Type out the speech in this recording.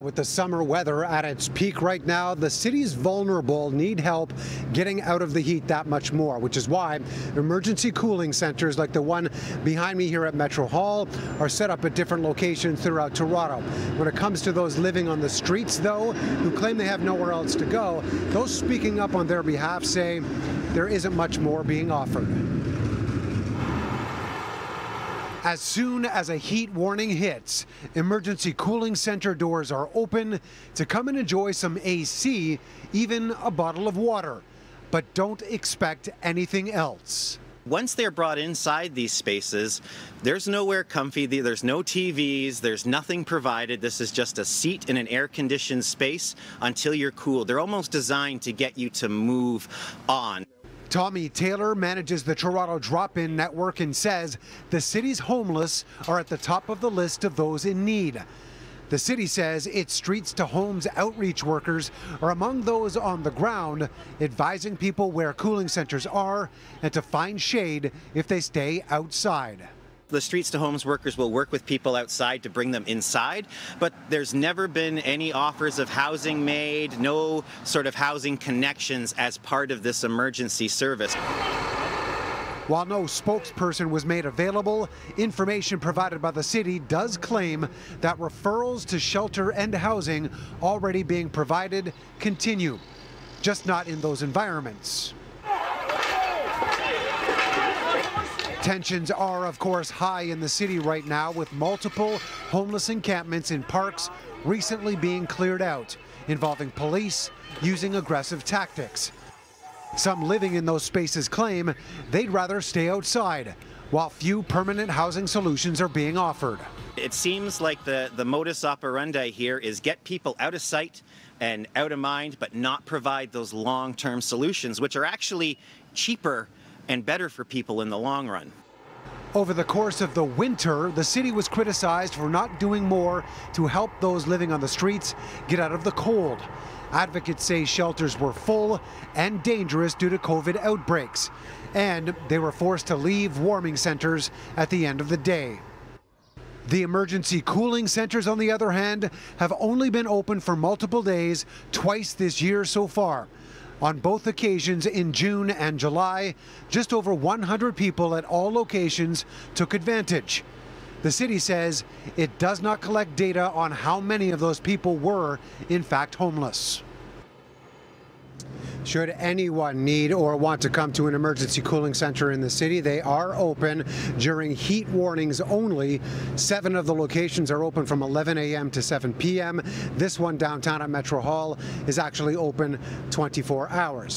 With the summer weather at its peak right now, the city's vulnerable need help getting out of the heat that much more, which is why emergency cooling centers like the one behind me here at Metro Hall are set up at different locations throughout Toronto. When it comes to those living on the streets, though, who claim they have nowhere else to go, those speaking up on their behalf say there isn't much more being offered. As soon as a heat warning hits, emergency cooling center doors are open to come and enjoy some AC, even a bottle of water. But don't expect anything else. Once they're brought inside these spaces, there's nowhere comfy, there's no TVs, there's nothing provided. This is just a seat in an air-conditioned space until you're cool. They're almost designed to get you to move on. Tommy Taylor manages the Toronto Drop-In Network and says the city's homeless are at the top of the list of those in need. The city says its Streets to Homes outreach workers are among those on the ground, advising people where cooling centers are and to find shade if they stay outside. The Streets to Homes workers will work with people outside to bring them inside, but there's never been any offers of housing made, no sort of housing connections as part of this emergency service. While no spokesperson was made available, information provided by the city does claim that referrals to shelter and housing already being provided continue, just not in those environments. Tensions are, of course, high in the city right now, with multiple homeless encampments in parks recently being cleared out, involving police using aggressive tactics. Some living in those spaces claim they'd rather stay outside, while few permanent housing solutions are being offered. It seems like the modus operandi here is get people out of sight and out of mind, but not provide those long-term solutions, which are actually cheaper and better for people in the long run. Over the course of the winter, the city was criticized for not doing more to help those living on the streets get out of the cold. Advocates say shelters were full and dangerous due to COVID outbreaks, and they were forced to leave warming centers at the end of the day. The emergency cooling centers, on the other hand, have only been open for multiple days, twice this year so far. On both occasions in June and July, just over 100 people at all locations took advantage. The city says it does not collect data on how many of those people were, in fact, homeless. Should anyone need or want to come to an emergency cooling center in the city, they are open during heat warnings only. 7 of the locations are open from 11 a.m. to 7 p.m. This one downtown at Metro Hall is actually open 24 hours.